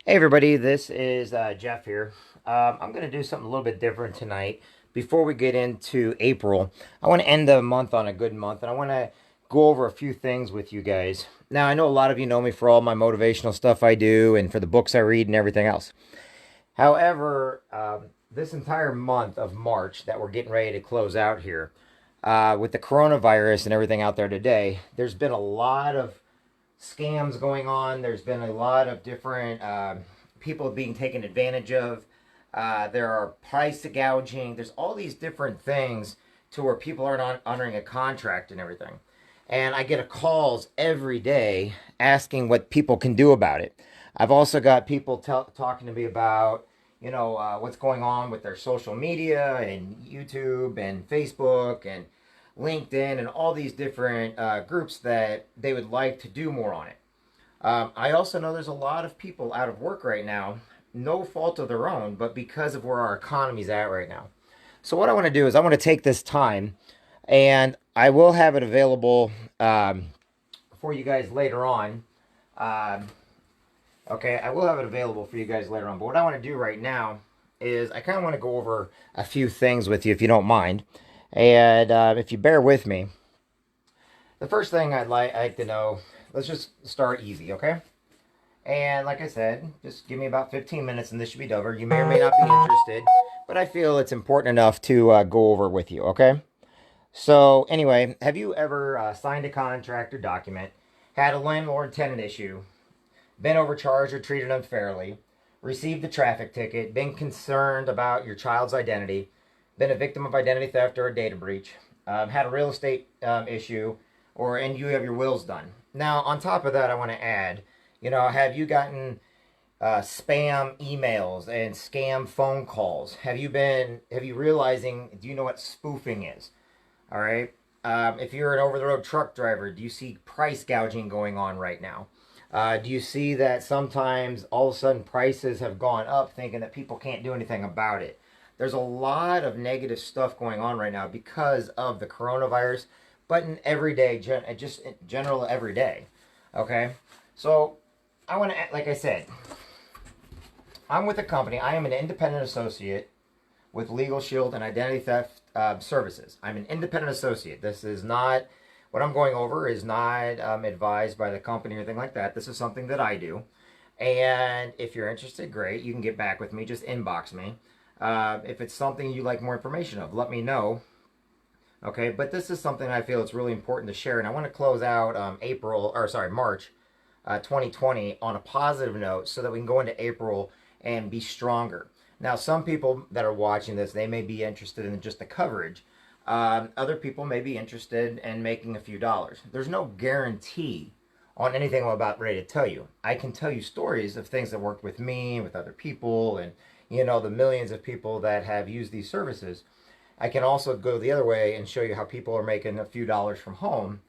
Hey everybody, this is Jeff here. I'm going to do something a little bit different tonight. Before we get into April, I want to end the month on a good month, and I want to go over a few things with you guys. Now, I know a lot of you know me for all my motivational stuff I do and for the books I read and everything else. However, this entire month of March that we're getting ready to close out here, with the coronavirus and everything out there today, there's been a lot of scams going on. There's been a lot of different people being taken advantage of. There are price gouging. There's all these different things to where people aren't honoring a contract and everything. And I get calls every day asking what people can do about it. I've also got people talking to me about, what's going on with their social media and YouTube and Facebook and LinkedIn and all these different groups that they would like to do more on it. I also know there's a lot of people out of work right now, no fault of their own, but because of where our economy's at right now. So what I want to do is I want to take this time, and I will have it available for you guys later on. Um, okay, I will have it available for you guys later on. But what I want to do right now is I kind of want to go over a few things with you, if you don't mind. And if you bear with me, the first thing I'd like to know, let's just start easy, okay? And like I said, just give me about 15 minutes and this should be over. You may or may not be interested, but I feel it's important enough to go over with you, okay? So, anyway, have you ever signed a contract or document, had a landlord-tenant issue, been overcharged or treated unfairly, received a traffic ticket, been concerned about your child's identity, been a victim of identity theft or a data breach, had a real estate issue, and you have your wills done? Now, on top of that, I want to add, have you gotten spam emails and scam phone calls? Have you realizing, do you know what spoofing is? All right. If you're an over-the-road truck driver, do you see price gouging going on right now? Do you see that sometimes all of a sudden prices have gone up, thinking that people can't do anything about it? There's a lot of negative stuff going on right now because of the coronavirus, but in everyday, just in general, every day. Okay, so I want to, like I said, I'm with a company. I am an independent associate with Legal Shield and Identity Theft Services. I'm an independent associate. This is not, what I'm going over is not advised by the company or anything like that. This is something that I do. And if you're interested, great. You can get back with me. Just inbox me. If it's something you'd like more information of, let me know. Okay, but this is something I feel it's really important to share. And I want to close out March 2020 on a positive note so that we can go into April and be stronger. Now, some people that are watching this, they may be interested in just the coverage. Other people may be interested in making a few dollars. There's no guarantee on anything I'm about ready to tell you. I can tell you stories of things that worked with me, with other people, and the millions of people that have used these services. I can also go the other way and show you how people are making a few dollars from home,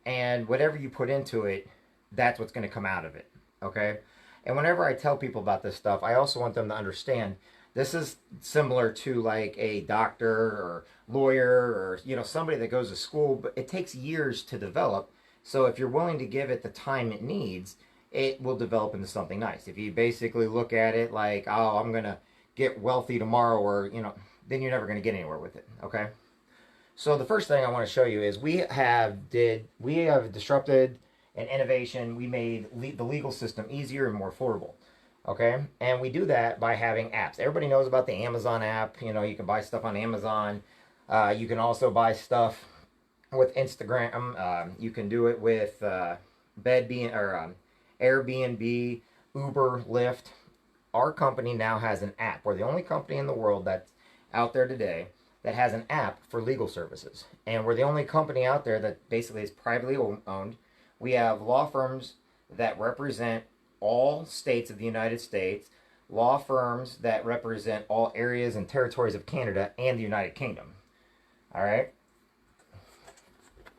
and whatever you put into it, that's what's going to come out of it. Okay? And whenever I tell people about this stuff, I also want them to understand this is similar to like a doctor or lawyer or somebody that goes to school, but it takes years to develop. So if you're willing to give it the time it needs, it will develop into something nice. If you basically look at it like, oh, I'm going to get wealthy tomorrow, or then you're never going to get anywhere with it. Okay? So the first thing I want to show you is we have disrupted an innovation. We made the legal system easier and more affordable. Okay, and we do that by having apps. Everybody knows about the Amazon app. You can buy stuff on Amazon. You can also buy stuff with Instagram. You can do it with Airbnb, Uber, Lyft. Our company now has an app. We're the only company in the world that's out there today that has an app for legal services. And we're the only company out there that basically is privately owned. We have law firms that represent all states of the United States, law firms that represent all areas and territories of Canada and the United Kingdom. All right?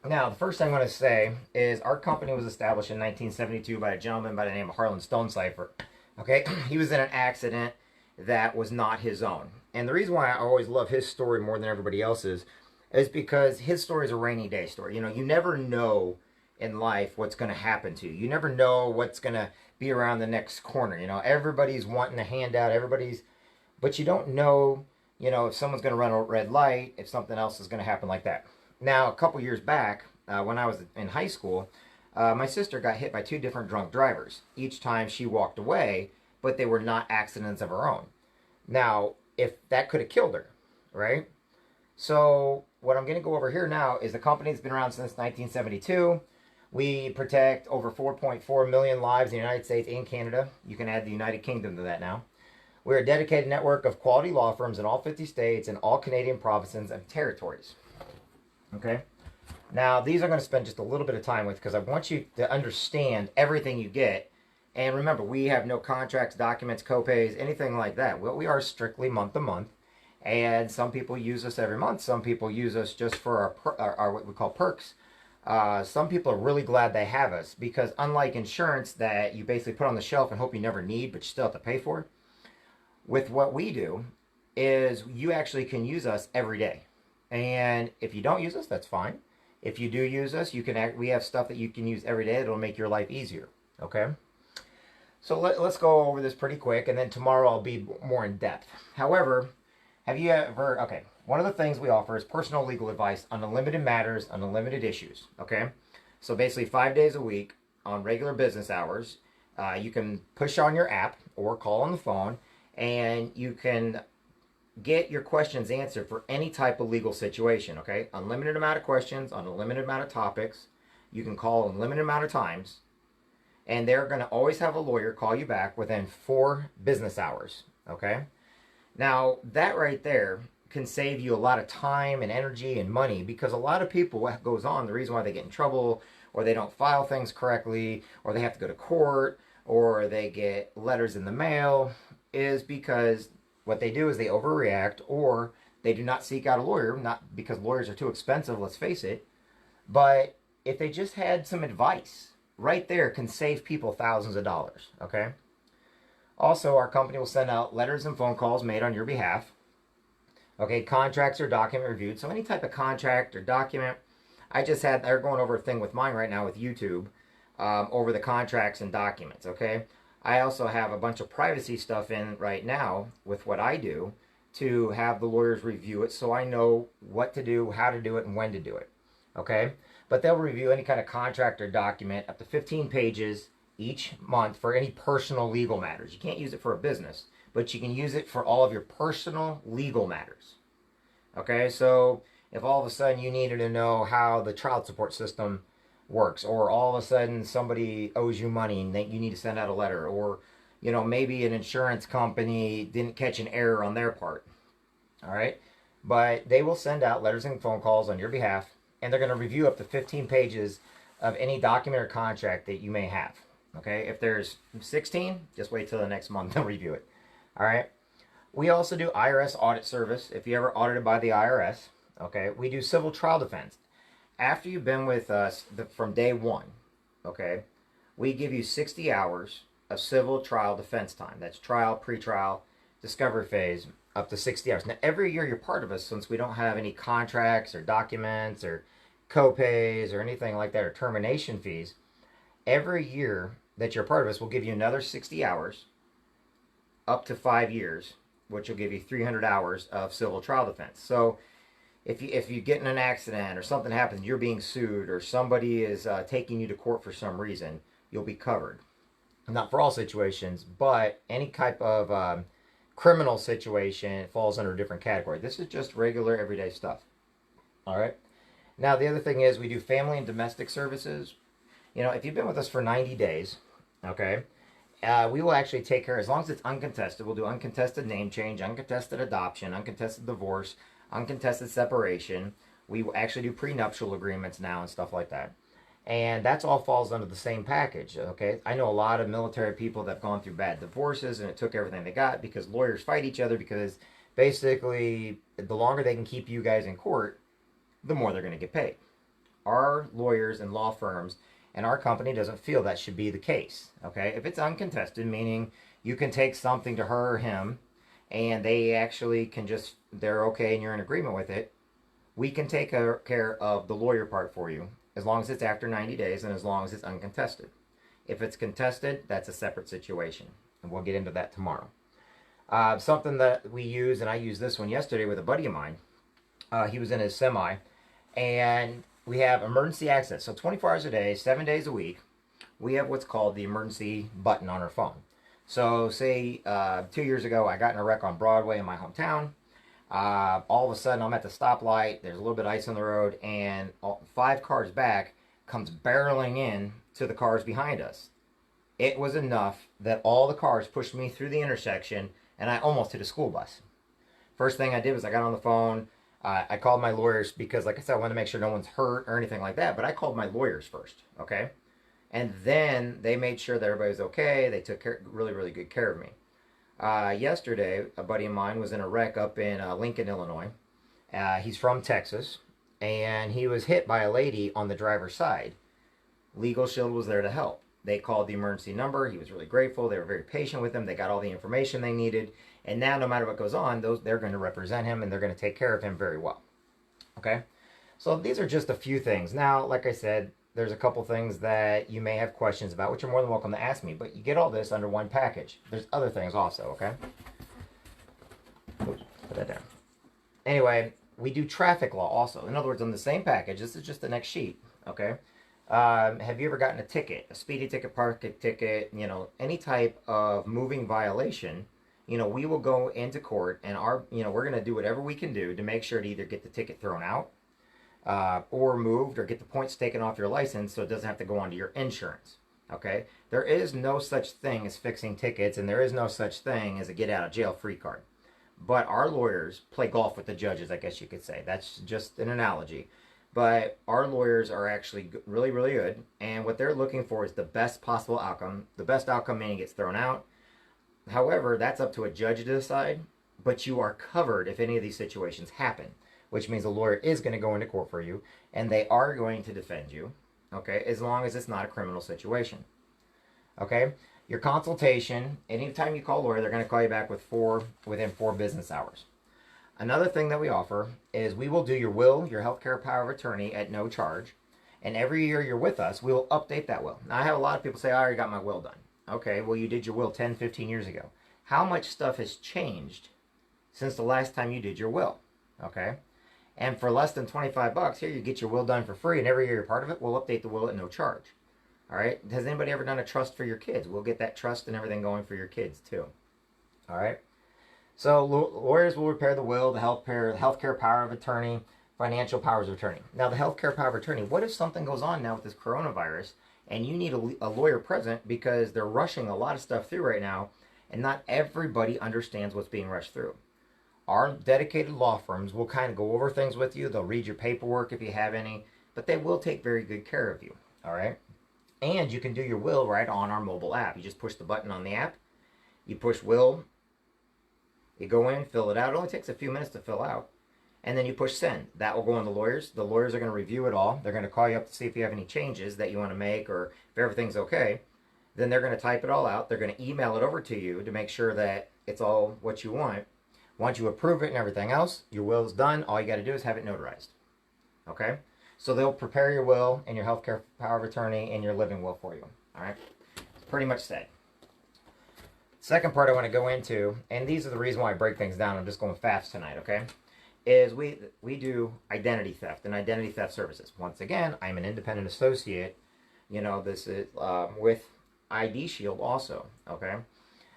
Now, the first thing I want to say is our company was established in 1972 by a gentleman by the name of Harlan Stonecipher. Okay? He was in an accident that was not his own. And the reason why I always love his story more than everybody else's is because his story is a rainy day story. You never know in life what's going to happen to you. You never know what's going to be around the next corner. Everybody's wanting a handout, but you don't know, if someone's going to run a red light, if something else is going to happen like that. Now, a couple years back, when I was in high school, my sister got hit by two different drunk drivers. Each time she walked away, but they were not accidents of her own. Now, if that could have killed her, right? So what I'm going to go over here now is the company that's been around since 1972. We protect over 4.4 million lives in the United States and Canada. You can add the United Kingdom to that now. We're a dedicated network of quality law firms in all 50 states and all Canadian provinces and territories. Okay? Now, these I'm going to spend just a little bit of time with because I want you to understand everything you get. And remember, we have no contracts, documents, copays, anything like that. We are strictly month to month. And some people use us every month. Some people use us just for our what we call perks. Some people are really glad they have us because unlike insurance that you basically put on the shelf and hope you never need, but you still have to pay for, with what we do is you actually can use us every day. And if you don't use us, that's fine. If you do use us, we have stuff that you can use every day that'll make your life easier. Okay? So let's go over this pretty quick, and then tomorrow I'll be more in depth. However, one of the things we offer is personal legal advice on unlimited matters, on unlimited issues, okay? So basically 5 days a week on regular business hours, you can push on your app or call on the phone, and you can get your questions answered for any type of legal situation, okay? Unlimited amount of questions on a limited amount of topics. You can call unlimited amount of times, and they're going to always have a lawyer call you back within 4 business hours, okay? Now, that right there can save you a lot of time and energy and money because a lot of people, what goes on, the reason why they get in trouble or they don't file things correctly or they have to go to court or they get letters in the mail is because what they do is they overreact or they do not seek out a lawyer, not because lawyers are too expensive, let's face it, but if they just had some advice, right there can save people thousands of dollars, okay? Also, our company will send out letters and phone calls made on your behalf. Okay, contracts or document reviewed. So any type of contract or document. They're going over a thing with mine right now with YouTube over the contracts and documents, okay? I also have a bunch of privacy stuff in right now with what I do to have the lawyers review it so I know what to do, how to do it, and when to do it, okay? But they'll review any kind of contract or document up to 15 pages each month for any personal legal matters. You can't use it for a business, but you can use it for all of your personal legal matters. Okay, so if all of a sudden you needed to know how the child support system works, or all of a sudden somebody owes you money and you need to send out a letter, or maybe an insurance company didn't catch an error on their part. All right, but they will send out letters and phone calls on your behalf, and they're going to review up to 15 pages of any document or contract that you may have. Okay, if there's 16, just wait till the next month they'll review it. All right. We also do IRS audit service if you ever audited by the IRS. Okay, we do civil trial defense. After you've been with us from day one, okay, we give you 60 hours of civil trial defense time. That's trial, pre-trial, discovery phase, up to 60 hours. Now, every year you're part of us, since we don't have any contracts or documents or co-pays or anything like that or termination fees, every year that you're part of us, we'll give you another 60 hours up to 5 years, which will give you 300 hours of civil trial defense. So if you get in an accident or something happens, you're being sued or somebody is taking you to court for some reason, you'll be covered. Not for all situations, but any type of criminal situation falls under a different category. This is just regular everyday stuff. All right. Now, the other thing is we do family and domestic services. If you've been with us for 90 days, okay, we will actually take care, as long as it's uncontested, we'll do uncontested name change, uncontested adoption, uncontested divorce, uncontested separation. We will actually do prenuptial agreements now and stuff like that. And that's all falls under the same package, okay? I know a lot of military people that have gone through bad divorces and it took everything they got because lawyers fight each other because basically the longer they can keep you guys in court, the more they're going to get paid. Our lawyers and law firms and our company doesn't feel that should be the case, okay? If it's uncontested, meaning you can take something to her or him and they actually they're okay and you're in agreement with it, we can take care of the lawyer part for you as long as it's after 90 days and as long as it's uncontested. If it's contested, that's a separate situation, and we'll get into that tomorrow. Something that we use, and I used this one yesterday with a buddy of mine. He was in his semi, and we have emergency access. So 24 hours a day, 7 days a week, we have what's called the emergency button on our phone. So say 2 years ago, I got in a wreck on Broadway in my hometown. All of a sudden, I'm at the stoplight. There's a little bit of ice on the road, and 5 cars back comes barreling in to the cars behind us. It was enough that all the cars pushed me through the intersection, and I almost hit a school bus. First thing I did was I got on the phone. I called my lawyers because, like I said, I wanted to make sure no one's hurt or anything like that. But I called my lawyers first, okay? And then they made sure that everybody was okay. They took really, really good care of me. Yesterday, a buddy of mine was in a wreck up in Lincoln, Illinois. He's from Texas, and he was hit by a lady on the driver's side. Legal Shield was there to help. They called the emergency number. He was really grateful. They were very patient with him. They got all the information they needed. And now, no matter what goes on, they're going to represent him, and they're going to take care of him very well. Okay? So these are just a few things. Now, like I said, there's a couple things that you may have questions about, which you're more than welcome to ask me. But you get all this under one package. There's other things also, okay? Oops, put that down. Anyway, we do traffic law also. In other words, on the same package, this is just the next sheet, okay? Have you ever gotten a ticket, a speeding ticket, parking ticket, any type of moving violation? We will go into court, and we're going to do whatever we can do to make sure to either get the ticket thrown out, or moved, or get the points taken off your license so it doesn't have to go onto your insurance. Okay? There is no such thing as fixing tickets, and there is no such thing as a get out of jail free card. But our lawyers play golf with the judges, I guess you could say. That's just an analogy. But our lawyers are actually really, really good, and what they're looking for is the best possible outcome. The best outcome meaning gets thrown out. However, that's up to a judge to decide, but you are covered if any of these situations happen, which means a lawyer is going to go into court for you, and they are going to defend you, okay, as long as it's not a criminal situation. Okay? Your consultation, anytime you call a lawyer, they're going to call you back within 4 business hours. Another thing that we offer is we will do your will, your healthcare power of attorney at no charge. And every year you're with us, we will update that will. Now, I have a lot of people say, I already got my will done. Okay, well, you did your will 10, 15 years ago. How much stuff has changed since the last time you did your will? Okay? And for less than $25, here you get your will done for free, and every year you're part of it, we'll update the will at no charge. All right? Has anybody ever done a trust for your kids? We'll get that trust and everything going for your kids, too. All right? So lawyers will prepare the will, the healthcare power of attorney, financial powers of attorney. Now, the healthcare power of attorney, what if something goes on now with this coronavirus and you need a lawyer present because they're rushing a lot of stuff through right now, and not everybody understands what's being rushed through? Our dedicated law firms will kind of go over things with you. They'll read your paperwork if you have any, but they will take very good care of you, all right? And you can do your will right on our mobile app. You just push the button on the app. You push will. You go in, fill it out. It only takes a few minutes to fill out. And then you push send. That will go on the lawyers. The lawyers are going to review it all. They're going to call you up to see if you have any changes that you want to make or if everything's okay. Then they're going to type it all out. They're going to email it over to you to make sure that it's all what you want. Once you approve it and everything else, your will is done. All you got to do is have it notarized. Okay? So they'll prepare your will and your healthcare power of attorney and your living will for you. All right? It's pretty much said. Second part I want to go into, and these are the reason why I break things down. I'm just going fast tonight, okay? Is we do identity theft and identity theft services. Once again, I'm an independent associate. This is with ID Shield also, okay?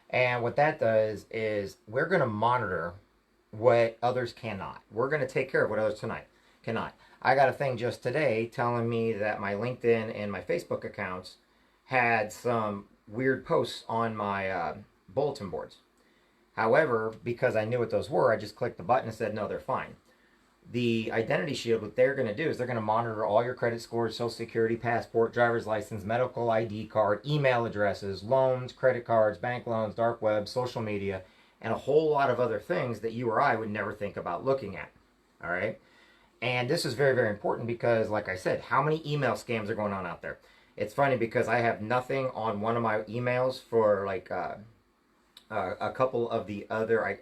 And what that does is we're going to monitor what others cannot. We're going to take care of what others cannot. I got a thing just today telling me that my LinkedIn and my Facebook accounts had some weird posts on my bulletin boards. However, because I knew what those were, I just clicked the button and said, no, they're fine. The Identity Shield, what they're going to do is they're going to monitor all your credit scores, social security, passport, driver's license, medical ID card, email addresses, loans, credit cards, bank loans, dark web, social media, and a whole lot of other things that you or I would never think about looking at. All right? And this is very, very important because, like I said, how many email scams are going on out there? It's funny because I have nothing on one of my emails for like a couple of the other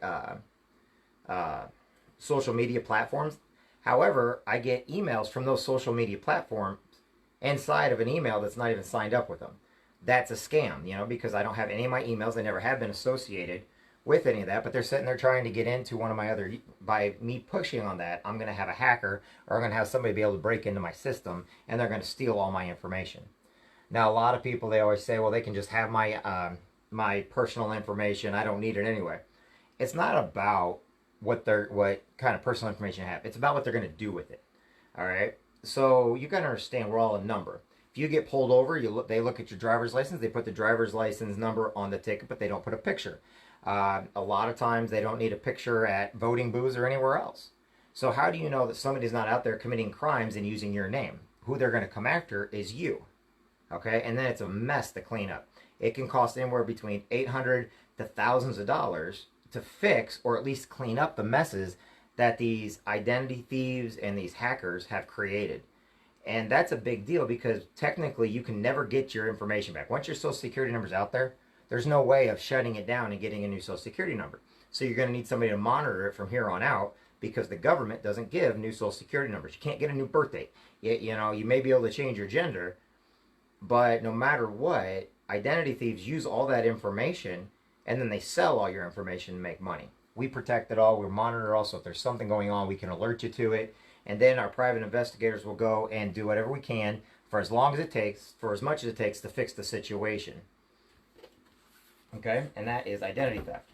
social media platforms. However, I get emails from those social media platforms inside of an email that's not even signed up with them. That's a scam, because I don't have any of my emails. They never have been associated with any of that, but they're sitting there trying to get into one of my other. By me pushing on that, I'm going to have a hacker, or I'm going to have somebody be able to break into my system, and they're going to steal all my information. Now, a lot of people, they always say, well, they can just have my personal information. I don't need it anyway. It's not about what kind of personal information you have. It's about what they're going to do with it. All right. So you got to understand, we're all a number. If you get pulled over, they look at your driver's license. They put the driver's license number on the ticket, but they don't put a picture. A lot of times they don't need a picture at voting booths or anywhere else. So how do you know that somebody's not out there committing crimes and using your name? Who they're going to come after is you. Okay, and then it's a mess to clean up. It can cost anywhere between $800 to thousands of dollars to fix or at least clean up the messes that these identity thieves and these hackers have created. And that's a big deal because technically you can never get your information back. Once your social security number's out there, there's no way of shutting it down and getting a new social security number. So you're going to need somebody to monitor it from here on out because the government doesn't give new social security numbers. You can't get a new birth date. You may be able to change your gender, but no matter what, identity thieves use all that information and then they sell all your information to make money. We protect it all. We monitor it all. So if there's something going on, we can alert you to it. And then our private investigators will go and do whatever we can for as long as it takes, for as much as it takes to fix the situation. Okay? And that is identity theft.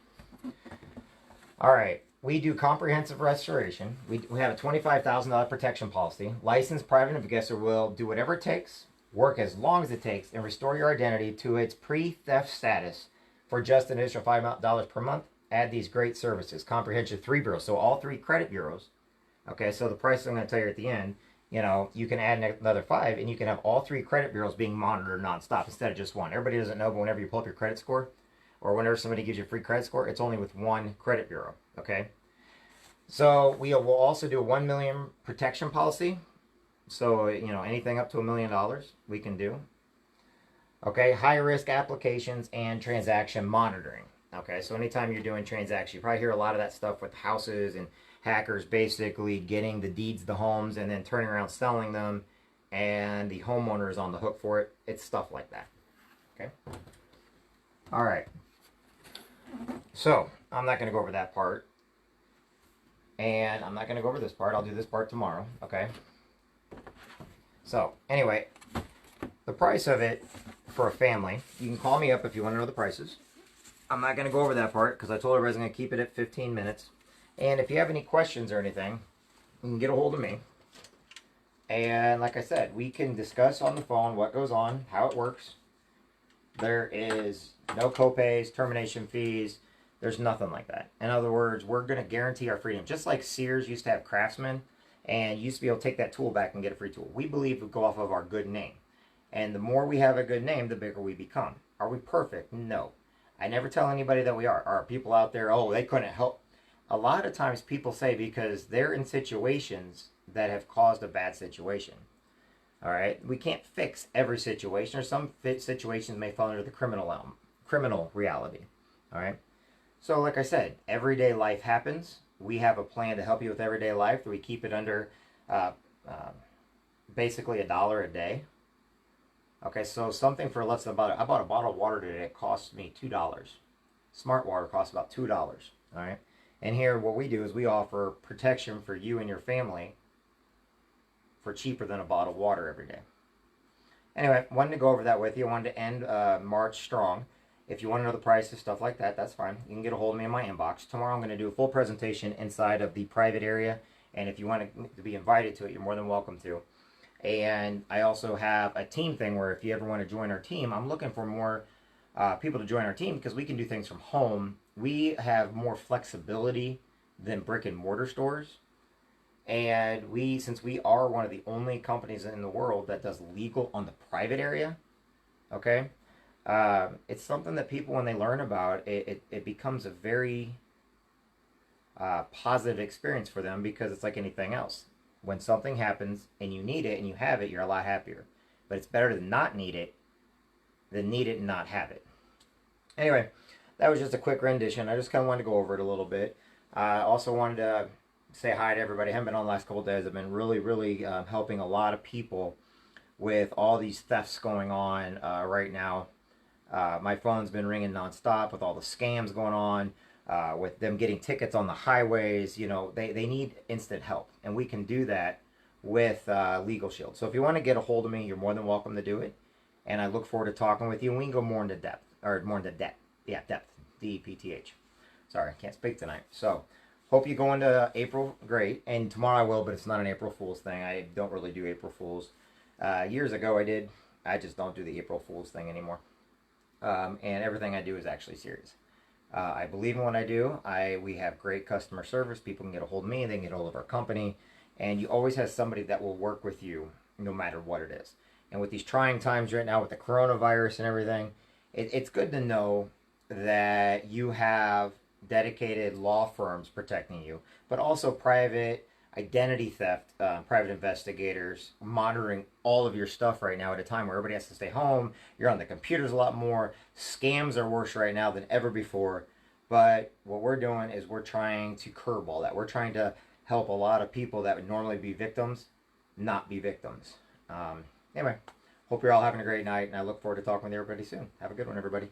All right. We do comprehensive restoration. We have a $25,000 protection policy. Licensed private investigator will do whatever it takes, work as long as it takes, and restore your identity to its pre-theft status for just an additional $5 per month. Add these great services. Comprehensive 3 bureaus. So all 3 credit bureaus. Okay, so the price I'm going to tell you at the end, you can add another 5 and you can have all 3 credit bureaus being monitored nonstop instead of just one. Everybody doesn't know, but whenever you pull up your credit score or whenever somebody gives you a free credit score, it's only with 1 credit bureau. Okay, so we will also do a $1 million protection policy. So, anything up to $1 million we can do. Okay, high risk applications and transaction monitoring. Okay, so anytime you're doing transactions, you probably hear a lot of that stuff with houses and hackers basically getting the deeds to homes and then turning around selling them, and the homeowner is on the hook for it. It's stuff like that. Okay. All right. So I'm not going to go over that part, and I'm not going to go over this part. I'll do this part tomorrow. Okay. So anyway, the price of it for a family, you can call me up if you want to know the prices. I'm not going to go over that part because I told everybody I was going to keep it at 15 minutes. And if you have any questions or anything, you can get a hold of me. And like I said, we can discuss on the phone what goes on, how it works. There is no copays, termination fees. There's nothing like that. In other words, we're going to guarantee our freedom. Just like Sears used to have craftsmen and used to be able to take that tool back and get a free tool. We believe we go off of our good name. And the more we have a good name, the bigger we become. Are we perfect? No. I never tell anybody that we are. Are people out there, oh, they couldn't help? A lot of times people say because they're in situations that have caused a bad situation. All right? We can't fix every situation, or some situations may fall under the criminal reality. All right? So like I said, everyday life happens. We have a plan to help you with everyday life. We keep it under basically $1 a day. Okay, so something for less than I bought a bottle of water today. It cost me $2. Smart water costs about $2. All right? And here what we do is we offer protection for you and your family for cheaper than a bottle of water every day. Anyway, wanted to go over that with you. I wanted to end March strong. If you want to know the prices, stuff like that, that's fine. You can get a hold of me in my inbox. Tomorrow I'm going to do a full presentation inside of the private area. And if you want to be invited to it, you're more than welcome to. And I also have a team thing where if you ever want to join our team, I'm looking for more people to join our team because we can do things from home. We have more flexibility than brick and mortar stores. And since we are one of the only companies in the world that does legal on the private area, okay, it's something that people, when they learn about, it becomes a very positive experience for them because it's like anything else. When something happens and you need it and you have it, you're a lot happier. But it's better to not need it than need it and not have it. Anyway, that was just a quick rendition. I just kind of wanted to go over it a little bit. I also wanted to say hi to everybody. I haven't been on the last couple of days. I've been really, really helping a lot of people with all these thefts going on right now. My phone's been ringing nonstop with all the scams going on, with them getting tickets on the highways. You know, they need instant help, and we can do that with Legal Shield. So if you want to get a hold of me, you're more than welcome to do it. And I look forward to talking with you, and we can go more into depth, or more into depth. Yeah, depth. DEPTH. Sorry, I can't speak tonight. So, hope you go into April great. And tomorrow I will, but it's not an April Fool's thing. I don't really do April Fools. Years ago I did. I just don't do the April Fool's thing anymore. And everything I do is actually serious. I believe in what I do. We have great customer service. People can get a hold of me. They can get a hold of our company. And you always have somebody that will work with you no matter what it is. And with these trying times right now with the coronavirus and everything, it's good to know that you have dedicated law firms protecting you, but also private identity theft, private investigators monitoring all of your stuff right now at a time where everybody has to stay home. You're on the computers a lot more. Scams are worse right now than ever before. But what we're doing is we're trying to curb all that. We're trying to help a lot of people that would normally be victims not be victims. Anyway, hope you're all having a great night, and I look forward to talking with everybody soon. Have a good one, everybody.